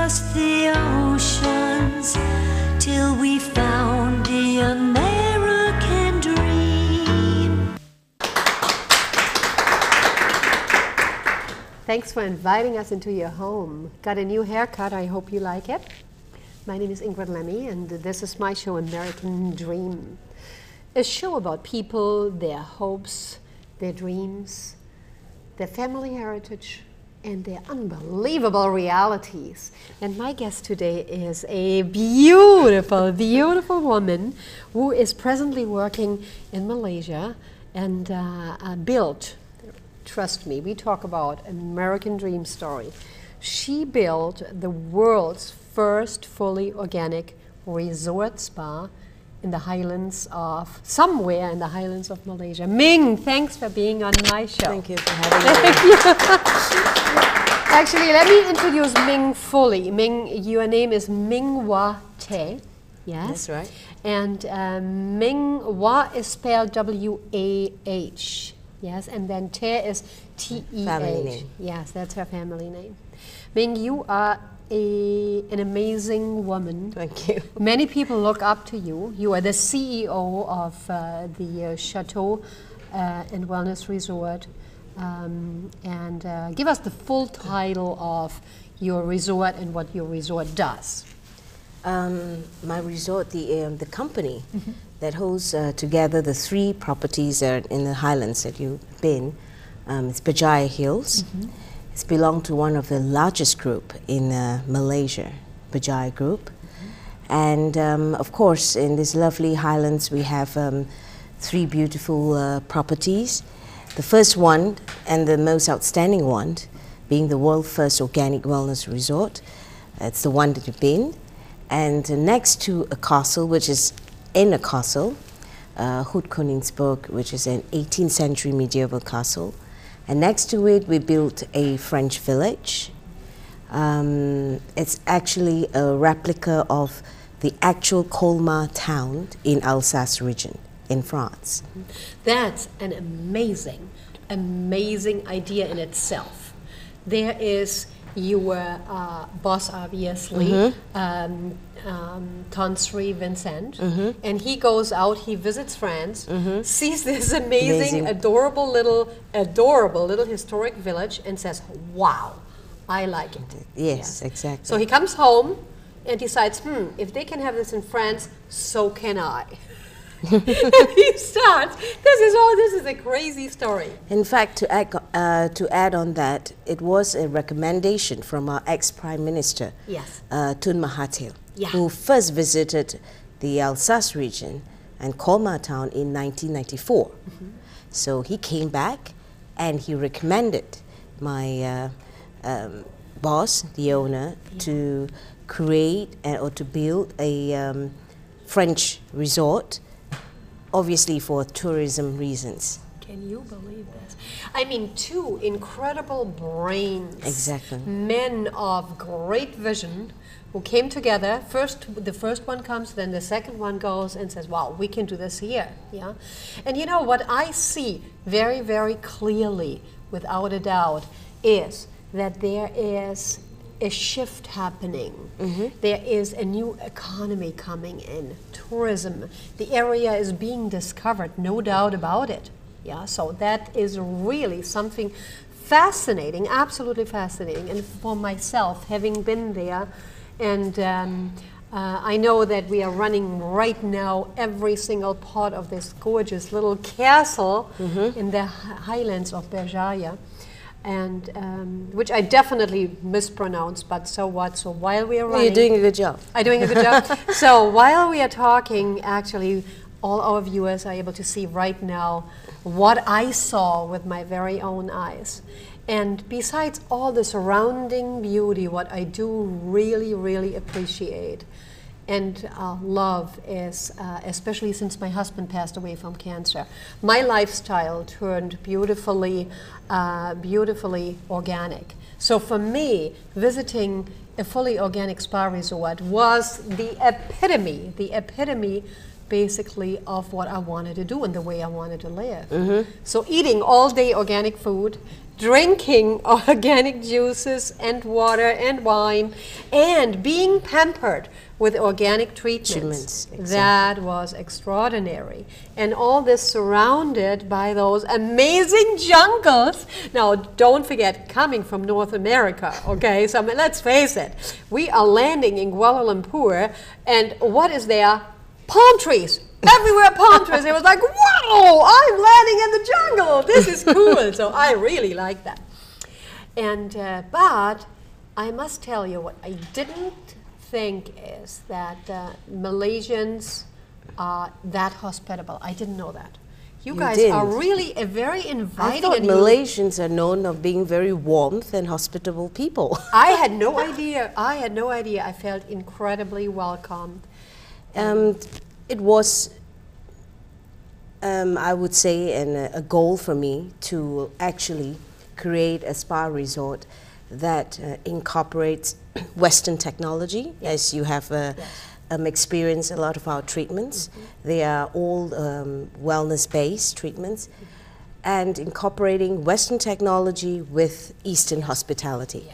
across the oceans till we found the American dream. Thanks for inviting us into your home. Got a new haircut, I hope you like it. My name is Ingrid Lemme and this is my show American Dream. A show about people, their hopes, their dreams, their family heritage, and their unbelievable realities. And my guest today is a beautiful, beautiful woman who is presently working in Malaysia and built, trust me, we talk about American Dream story. She built the world's first fully organic resort spa in the highlands of, somewhere in the highlands of Malaysia. Ming, thanks for being on my show. Thank you for having me. Actually, let me introduce Ming fully. Ming, your name is Ming Wah Teh. Yes? That's right. And Ming Wah is spelled W-A-H. Yes, and then Teh is T-E-H. Family name. Yes, that's her family name. Ming, you are an amazing woman. Thank you. Many people look up to you. You are the CEO of the Chateau and Wellness Resort. Give us the full title of your resort and what your resort does. My resort, the company that holds together the 3 properties in the highlands that you've been, it's Berjaya Hills. It's belonged to one of the largest group in Malaysia, Berjaya Group. And of course, in these lovely highlands, we have 3 beautiful properties. The first one, and the most outstanding one, being the world's first organic wellness resort. It's the one that you've been. And next to a castle, which is in a castle, Haut Koenigsbourg, which is an 18th century medieval castle. And next to it, we built a French village. It's actually a replica of the actual Colmar town in Alsace region in France. That's an amazing, amazing idea in itself. There is your boss, obviously, Tonsri Vincent, and he goes out, he visits France, sees this amazing, adorable little historic village and says, wow, I like it. Yes, yeah. exactly. So he comes home and decides, if they can have this in France, so can I. And he starts, this is a crazy story. In fact, to add on that, it was a recommendation from our ex-Prime Minister, yes, Tun Mahathir, yeah, who first visited the Alsace region and Colmar town in 1994. So he came back and he recommended my boss, the owner, to create or to build a French resort, obviously for tourism reasons. Can you believe this? I mean, 2 incredible brains. Exactly. Men of great vision who came together. The first one comes, then the second one goes and says, wow, we can do this here. Yeah. And you know what I see very, very clearly, without a doubt, is that there is a shift happening. There is a new economy coming in, tourism. The area is being discovered, no doubt about it. Yeah, so that is really something fascinating, absolutely fascinating. And for myself, having been there, and I know that we are running right now every single part of this gorgeous little castle in the highlands of Berjaya. And which I definitely mispronounced, but so what? So while we are running, you're doing a good job. I'm doing a good job. So while we are talking, actually, all our viewers are able to see right now what I saw with my very own eyes. And besides all the surrounding beauty, what I do really, really appreciate and love is, especially since my husband passed away from cancer, my lifestyle turned beautifully, beautifully organic. So for me, visiting a fully organic spa resort was the epitome basically of what I wanted to do and the way I wanted to live. So eating all day organic food, drinking organic juices and water and wine, and being pampered with organic treatments. Exactly. That was extraordinary. And all this surrounded by those amazing jungles. Now, don't forget, coming from North America, okay? So, I mean, let's face it, we are landing in Kuala Lumpur, and what is there? Palm trees. Everywhere palm trees. It was like, wow, I'm landing in the jungle. This is cool. So I really like that. And but I must tell you what I didn't think is that Malaysians are that hospitable. I didn't know that. You guys are really a very inviting. I thought Malaysians are known of being very warm and hospitable people. I had no idea. I had no idea. I felt incredibly welcomed. It was, I would say, a goal for me to actually create a spa resort that incorporates Western technology, as you have experienced a lot of our treatments. They are all wellness-based treatments, and incorporating Western technology with Eastern hospitality.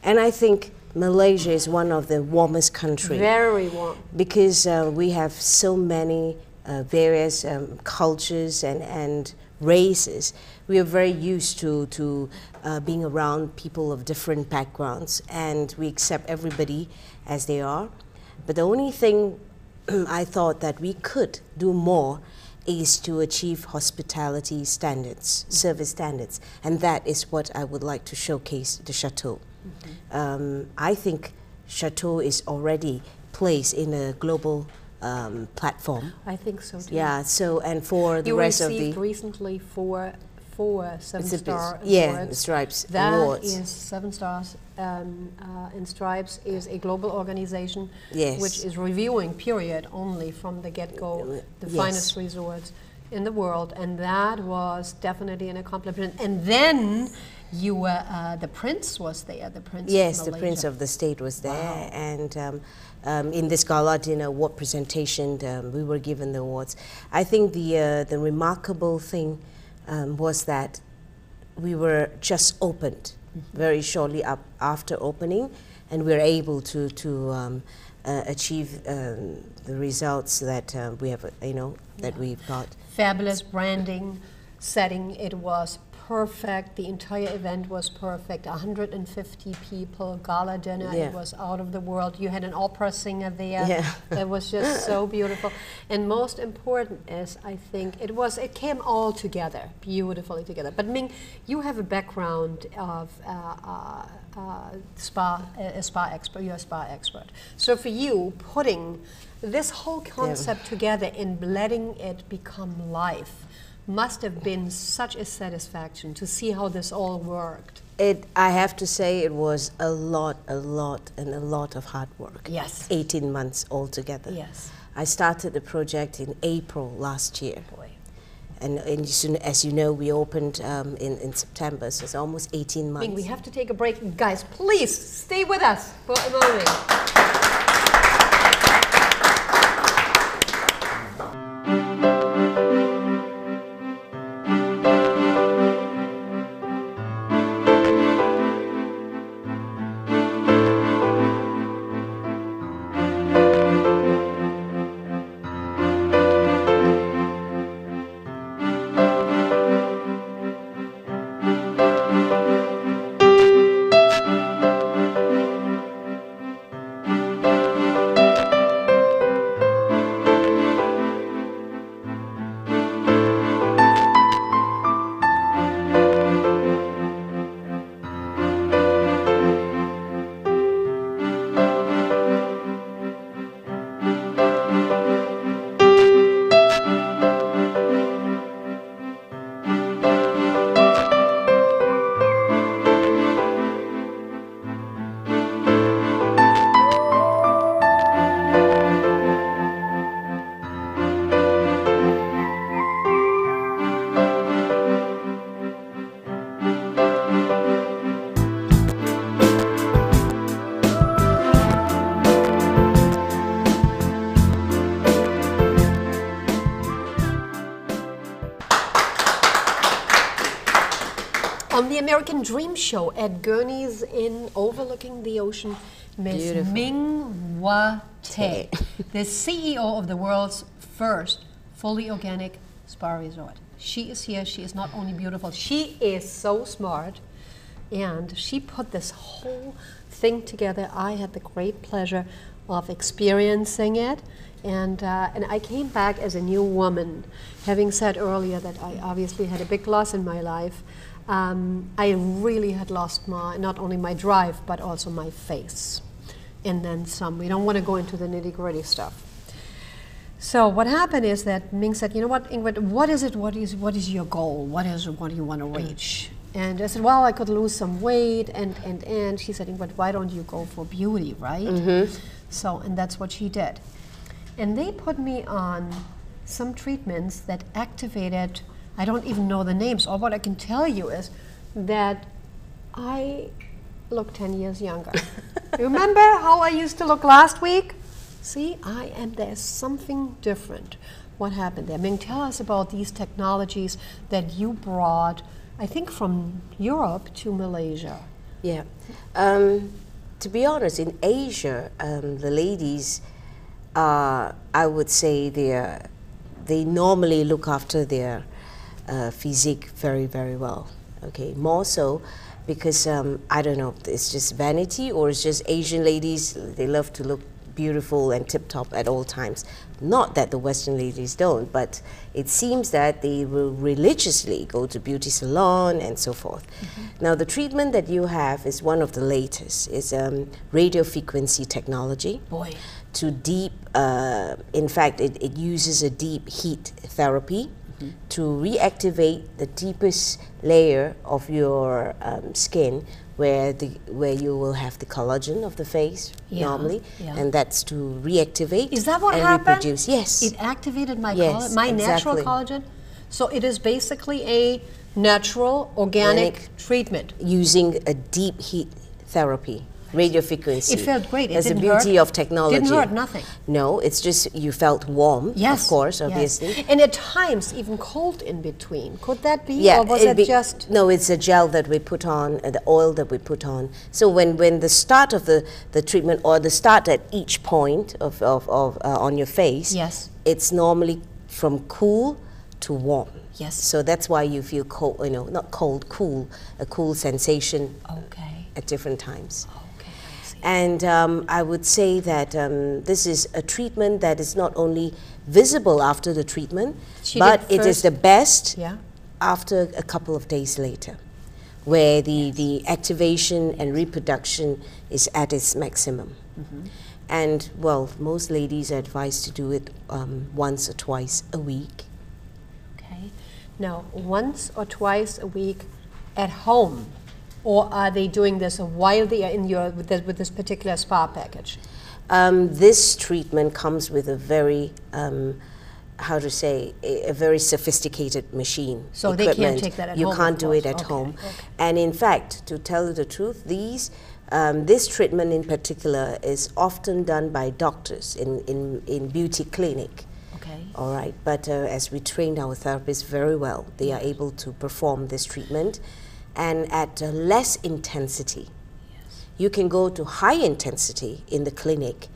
And I think Malaysia is one of the warmest countries. Very warm. Because we have so many various cultures and races. We are very used to being around people of different backgrounds, and we accept everybody as they are. But the only thing I thought that we could do more is to achieve hospitality standards, service standards, and that is what I would like to showcase the Chateau. I think Chateau is already placed in a global platform. I think so too. Yeah, so, and for the rest of the... You received recently four 7-star yeah, awards. the Stripes That Awards. is 7 stars, and Stripes is a global organization which is reviewing, period, only from the get-go, the finest resorts in the world, and that was definitely an accomplishment. And then you were, the Prince was there, the Prince of Malaysia. The Prince of the State was there, and in this gala dinner award presentation, we were given the awards. I think the remarkable thing was that we were just opened very shortly after opening, and we were able to achieve the results that we have, that we've got. Fabulous branding, setting, it was perfect. The entire event was perfect. 150 people, gala dinner, it was out of the world. You had an opera singer there. It was just so beautiful. And most important is, I think, it came all together, beautifully together. But Ming, you have a background of spa expert, you're a spa expert. So for you, putting this whole concept together and letting it become life must have been such a satisfaction to see how this all worked. I have to say it was a lot of hard work. Yes. 18 months altogether. Yes. I started the project in April last year. Boy. And as you know, we opened in September, so it's almost 18 months. Ming, we have to take a break. Guys, please stay with us for a moment. American Dream Show at Gurney's Inn overlooking the ocean. Miss Beautiful. Ming Wah, the CEO of the world's first fully organic spa resort. She is here. She is not only beautiful, she is so smart. And she put this whole thing together. I had the great pleasure of experiencing it. And I came back as a new woman. Having said earlier that I obviously had a big loss in my life, I really had lost not only my drive, but also my face. And then some. We don't want to go into the nitty-gritty stuff. So what happened is that Ming said, you know what, Ingrid, what is it? What is your goal? What do you want to reach? And I said, well, I could lose some weight. And she said, Ingrid, why don't you go for beauty, right? So, and that's what she did. And they put me on some treatments that activated, I don't even know the names. All what I can tell you is that I look 10 years younger. Remember how I used to look last week? See, there's something different. What happened there? Ming, tell us about these technologies that you brought, I think from Europe to Malaysia. Yeah. To be honest, in Asia, the ladies, I would say they normally look after their physique very, very well. Okay, more so because I don't know, it's just vanity or it's just Asian ladies, they love to look beautiful and tip-top at all times. Not that the Western ladies don't, but it seems that they will religiously go to beauty salon and so forth. Now the treatment that you have is one of the latest. It's radio frequency technology. Boy. To deep, in fact it uses a deep heat therapy to reactivate the deepest layer of your skin where you will have the collagen of the face normally, and that's to reactivate. Is that what and happened? Reproduce. Yes. It activated my Yes, natural exactly. collagen. So it is basically a natural organic treatment. Using a deep heat therapy, radio frequency. It felt great. It That's the didn't beauty hurt. of technology. Didn't hurt, nothing. No, it's just you felt warm, Yes, of course, yes. obviously. And at times even cold in between. Could that be? Yeah, or was it just? No, it's a gel that we put on, the oil that we put on. So when the start of the treatment or the start at each point of on your face, Yes. it's normally from cool to warm. Yes. So that's why you feel cold, not cold, cool, a cool sensation Okay. at different times. Okay, I see. And I would say that this is a treatment that is not only visible after the treatment, but it is the best Yeah. after a couple of days later, where the activation and reproduction is at its maximum. And well, most ladies are advised to do it once or twice a week. Okay. Now, once or twice a week at home, or are they doing this while they are in with this particular spa package? This treatment comes with a very, how to say, a very sophisticated machine. So they can't take that at home, You can't of do it course. at Okay, home. okay. And in fact, to tell you the truth, this treatment in particular is often done by doctors in beauty clinic. Okay. All right, but as we trained our therapists very well, they are able to perform this treatment and at less intensity. Yes. You can go to high intensity in the clinic,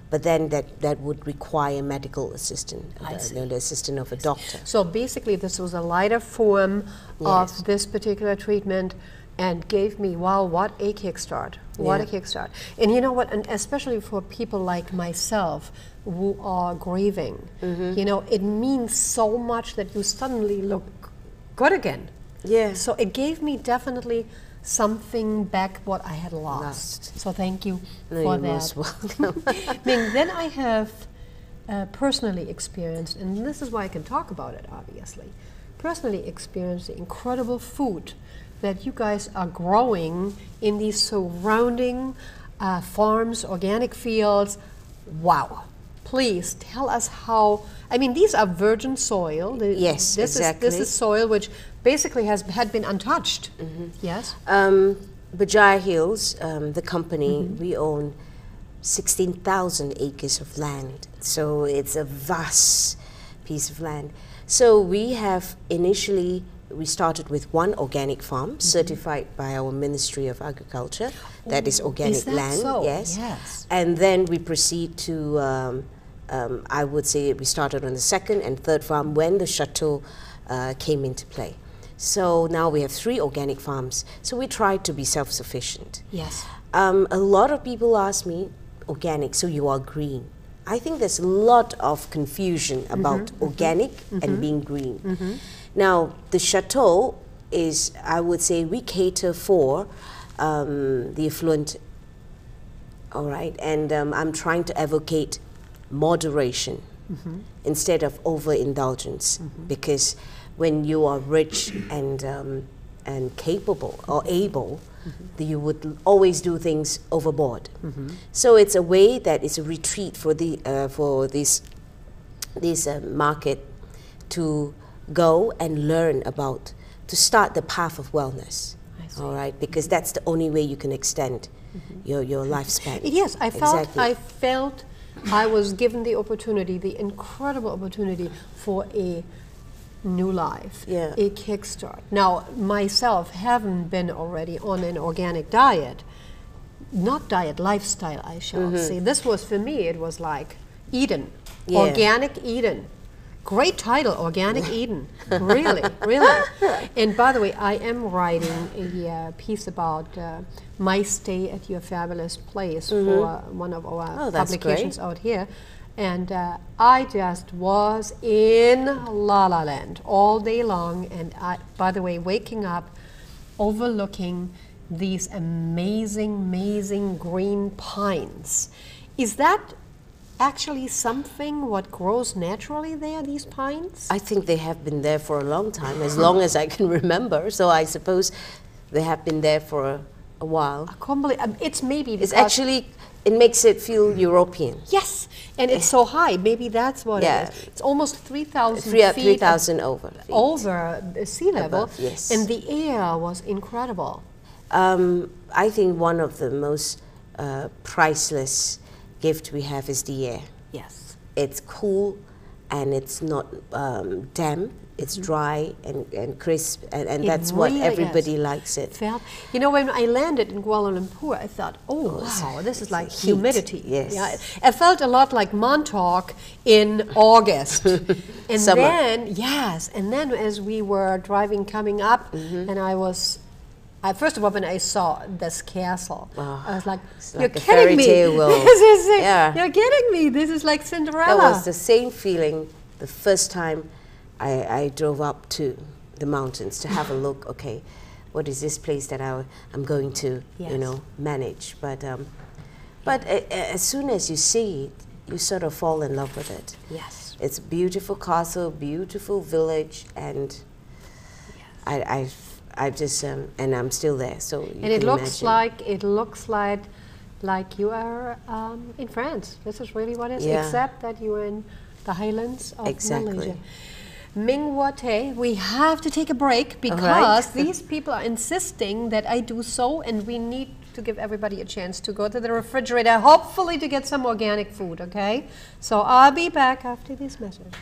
but then that would require medical assistant, the assistant of a doctor. So basically, this was a lighter form Yes. of this particular treatment, and gave me, wow, what a kickstart. What a Yeah. kickstart. And you know what, and especially for people like myself who are grieving, it means so much that you suddenly look good again. Yeah. So it gave me definitely something back what I had lost. So thank you No, for you're that. most welcome. Ming, then I have personally experienced, and this is why I can talk about it, obviously, personally experienced the incredible food that you guys are growing in these surrounding farms, organic fields. Wow. Please tell us how, I mean, these are virgin soil. Yes, exactly. This is soil which basically had been untouched. Yes? Berjaya Hills, the company, we own 16,000 acres of land. So it's a vast piece of land. So we have initially we started with one organic farm certified by our Ministry of Agriculture. That is organic that land. so? Yes. Yes. And then we proceed to, I would say we started on the second and third farm when the chateau came into play. So now we have 3 organic farms. So we try to be self-sufficient. Yes. A lot of people ask me, organic, so you are green. I think there's a lot of confusion about organic and being green. Now, the chateau is, I would say, we cater for the affluent, all right, and I'm trying to advocate moderation instead of overindulgence, because when you are rich and capable or able, you would always do things overboard. So it's a way that is a retreat for this market to go and learn about, to start the path of wellness. All right, because that's the only way you can extend your lifespan. Yes, I felt Exactly. I was given the opportunity, the incredible opportunity for a new life, a kickstart. Now, myself, haven't been already on an organic diet, not diet, lifestyle, I shall say. This was, for me, it was like Eden, organic Eden. Great title, Organic Eden. Really, really. And by the way, I am writing a piece about my stay at your fabulous place for one of our publications out here. And I just was in La La Land all day long. And by the way, waking up, overlooking these amazing, amazing green pines. Is that actually something what grows naturally there, these pines? I think they have been there for a long time, as long as I can remember. So I suppose they have been there for a while. It's maybe It's actually, it makes it feel European. Yes, and it's so high. Maybe that's what it is. It's almost 3,000 feet 3,000 over. over sea level. Above, yes. And the air was incredible. I think one of the most priceless gift we have is the air. Yes. It's cool and it's not damp. It's dry and crisp, and that's what really everybody likes it. You know, when I landed in Kuala Lumpur, I thought, oh wow, this is like heat. humidity. Yes. Yeah, I felt a lot like Montauk in August. And Summer. then as we were driving, coming up, and first of all, when I saw this castle, I was like, "You're like a kidding fairy me! tale world." This is it. Yeah. You're kidding me! This is like Cinderella." That was the same feeling the first time I drove up to the mountains to have a look. Okay, what is this place that I'm going to, manage? But as soon as you see it, you sort of fall in love with it. Yes. It's a beautiful castle, beautiful village, and I just and I'm still there. So you and it can looks imagine. like you are in France. This is really what it is, Yeah. except that you're in the highlands of Exactly. Malaysia. Ming Wah Teh, we have to take a break because right. these people are insisting that I do so, and we need to give everybody a chance to go to the refrigerator, hopefully to get some organic food, okay? So I'll be back after this message.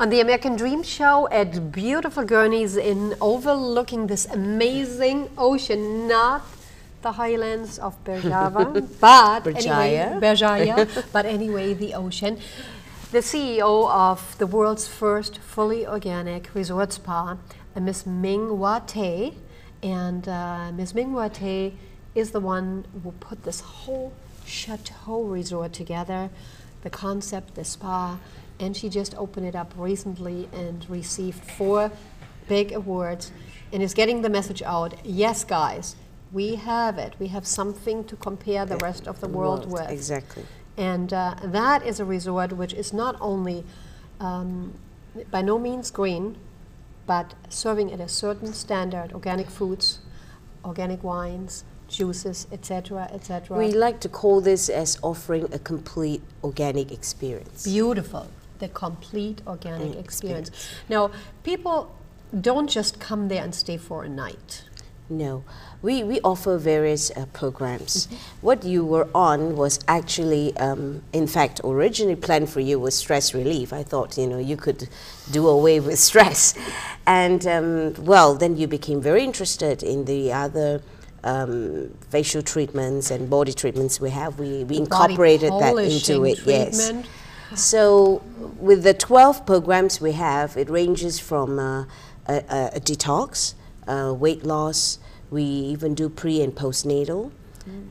on the American Dream Show at beautiful Gurneys in overlooking this amazing ocean, not the highlands of Berjaya, but anyway, Berjaya, but anyway, the ocean. The CEO of the world's first fully organic resort spa, Miss Ming Wah, and Miss Ming Wah is the one who put this whole chateau resort together, the concept, the spa, and she just opened it up recently and received 4 big awards and is getting the message out. Yes, guys, we have it. We have something to compare the rest of the world with. Exactly. And that is a resort which is not only by no means green, but serving at a certain standard, organic foods, organic wines, juices, etc., etc. We like to call this as offering a complete organic experience. Beautiful, the complete organic experience. Now, people don't just come there and stay for a night. No, we offer various programs. What you were on was actually, in fact, originally planned for you was stress relief. I thought, you know, you could do away with stress. And, well, then you became very interested in the other facial treatments and body treatments we have. We incorporated that into it, yes. So with the 12 programs we have, it ranges from a detox, weight loss. We even do pre and postnatal,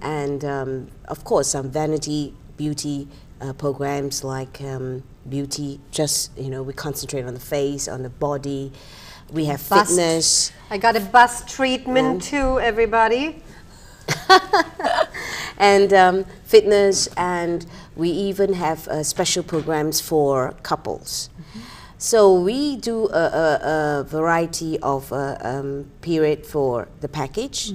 and of course some vanity beauty programs like beauty. Just, you know, we concentrate on the face, on the body. We have fitness. I got a bust treatment too, everybody. And fitness, and we even have special programs for couples. So we do a variety of period for the package,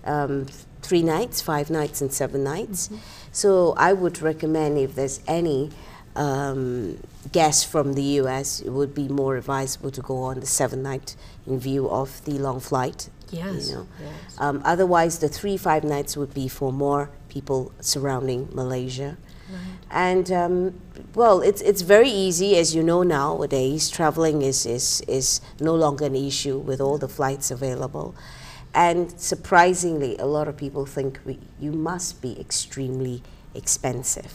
3 nights, 5 nights, and 7 nights. So I would recommend, if there's any guests from the US, it would be more advisable to go on the 7th night in view of the long flight. Yes. You know. Yes. Otherwise, the 3-5 nights would be for more people surrounding Malaysia. Right. And well, it's very easy, as you know nowadays. Traveling is no longer an issue with all the flights available. And surprisingly, a lot of people think you must be extremely expensive.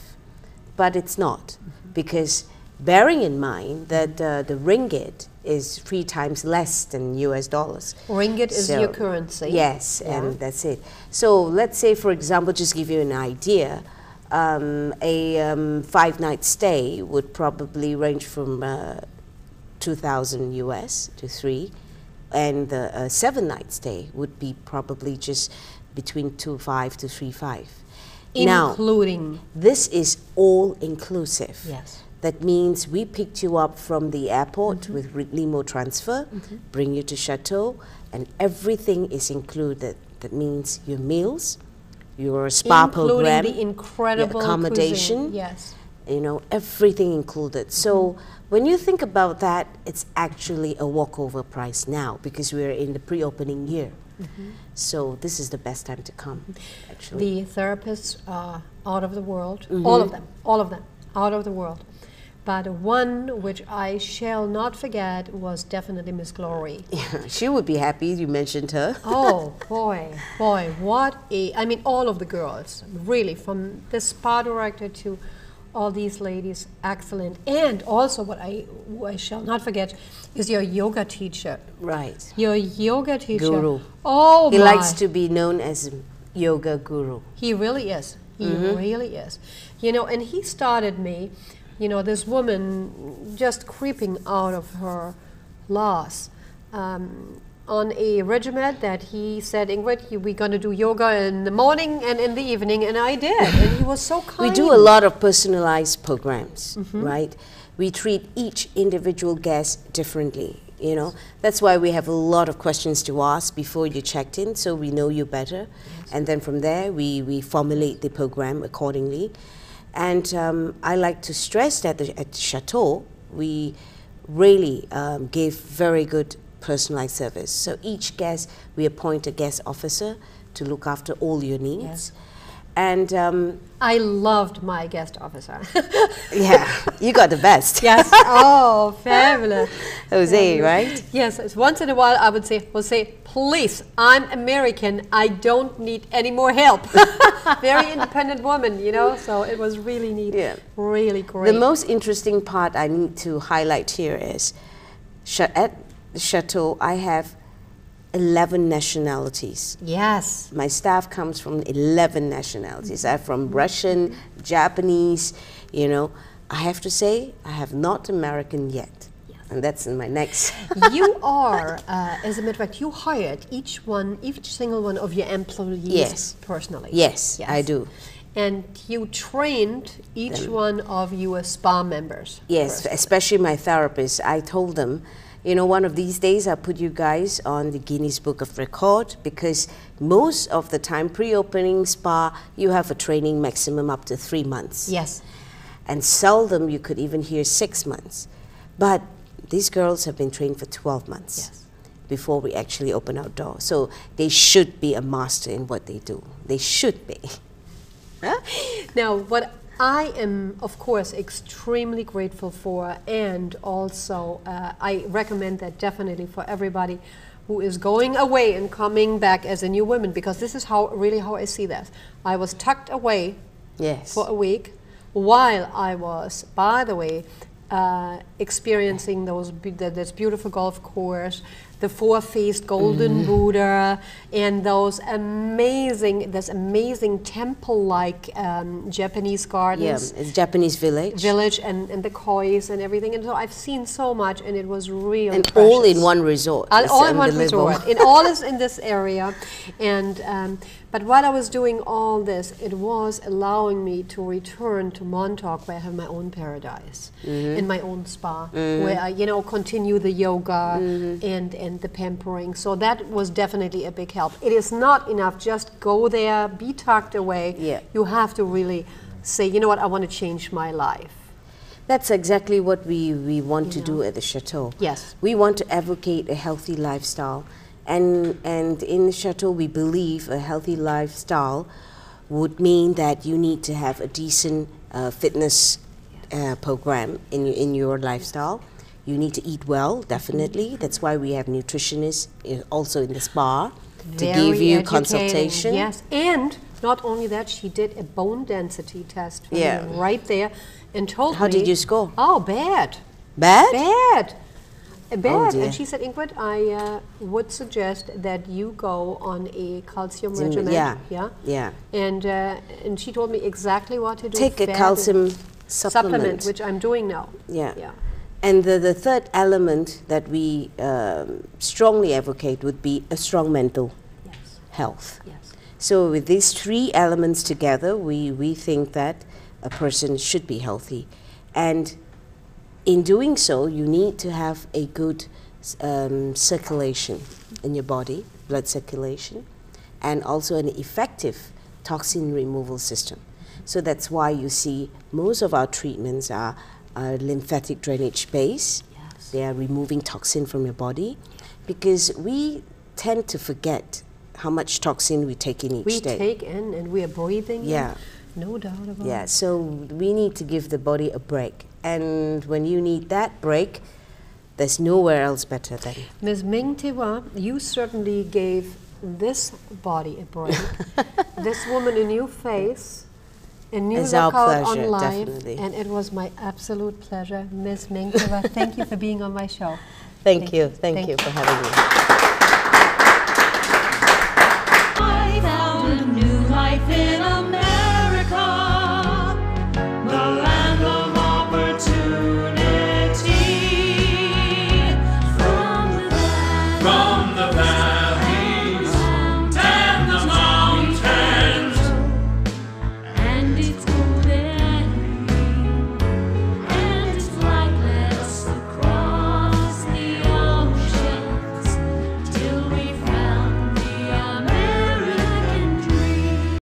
But it's not, because bearing in mind that the ringgit is 3 times less than US dollars. Ringgit is your currency. Yes, and that's it. So let's say, for example, just give you an idea, a 5-night stay would probably range from 2,000 US to 3, and the 7-night stay would be probably just between 2.5 to 3.5. Including. Now, this is all inclusive. Yes. That means we picked you up from the airport with limo transfer, bring you to Chateau, and everything is included. That means your meals, your spa program, the incredible accommodation, cuisine. Yes, you know, everything included. So when you think about that, it's actually a walkover price now, because we're in the pre-opening year. So this is the best time to come, actually. The therapists are out of the world, all of them, out of the world. But one which I shall not forget was definitely Miss Glory. Yeah, she would be happy you mentioned her. Oh, boy, what a, I mean, all of the girls, really, from the spa director to all these ladies, excellent. And also what I shall not forget is your yoga teacher. Right. Your yoga teacher. Guru. Oh, He my. likes to be known as yoga guru. He really is. He really is. You know, and he started me, you know, this woman just creeping out of her loss on a regimen that he said, Ingrid, we're going to do yoga in the morning and in the evening, and I did, and he was so kind. We do a lot of personalized programs, right? We treat each individual guest differently, you know. That's why we have a lot of questions to ask before you checked in, so we know you better. Yes. And then from there, we formulate the program accordingly. And I like to stress that at the Chateau, we really give very good personalized service. So each guest, we appoint a guest officer to look after all your needs. Yes. And I loved my guest officer. yeah, you got the best. Yes. Oh, fabulous. Jose, right? Yes. It's once in a while I would say, Jose, please, I'm American. I don't need any more help. Very independent woman, you know. So it was really neat. Yeah. Really great. The most interesting part I need to highlight here is at the Chateau, I have 11 nationalities. Yes. My staff comes from 11 nationalities. I'm from Russian, Japanese, you know. I have to say, I have not American yet. Yes. And that's in my next. You are, as a matter of fact, you hired each single one of your employees personally. Yes, I do. And you trained each one of your spa members. Yes, personally. especially my therapists. I told them, you know, one of these days I'll put you guys on the Guinness Book of Record, because most of the time, pre-opening spa, you have a training maximum up to 3 months. Yes. And seldom you could even hear 6 months. But these girls have been trained for 12 months before we actually open our door. So they should be a master in what they do. They should be. Huh? Now, what I am, of course, extremely grateful for, and also I recommend that definitely for everybody who is going away and coming back as a new woman, because this is really how I see that. I was tucked away for a week while I was, by the way, experiencing this beautiful golf course, the four-faced golden Buddha, and this amazing temple-like Japanese gardens. Yeah, it's Japanese village. And the kois and everything. And so I've seen so much, and it was really and precious. all in one resort. All in one resort. It all is in this area. And but while I was doing all this, it was allowing me to return to Montauk, where I have my own paradise, in my own spa, where I, you know, continue the yoga and the pampering. So that was definitely a big help. It is not enough just go there, be tucked away. Yeah. You have to really say, you know what, I want to change my life. That's exactly what we want to do at the Chateau. Yes. We want to advocate a healthy lifestyle. And in the Chateau, we believe a healthy lifestyle would mean that you need to have a decent fitness program in your lifestyle. You need to eat well, definitely. That's why we have nutritionists also in the spa to give you consultation. Yes, and not only that, she did a bone density test for me right there and told me. How did you score? Oh, bad. Bad? Bad. Bad. Oh, and she said, Ingrid, I would suggest that you go on a calcium regimen. Yeah. And she told me exactly what to do. Take a calcium supplement, which I'm doing now. Yeah. And the third element that we strongly advocate would be a strong mental health. Yes. So with these three elements together, we think that a person should be healthy. And in doing so, you need to have a good circulation in your body, blood circulation, and also an effective toxin removal system. So that's why you see most of our treatments are lymphatic drainage based. Yes. They are removing toxin from your body, because we tend to forget how much toxin we take in each day. We take in and we are breathing in. No doubt about it. Yeah, so we need to give the body a break. And when you need that break, there's nowhere else better than. Ms. Ming Wah, you certainly gave this body a break. This woman a new face, a new lookout on life. Definitely. And it was my absolute pleasure. Ms. Ming Wah, thank you for being on my show. Thank you for having me.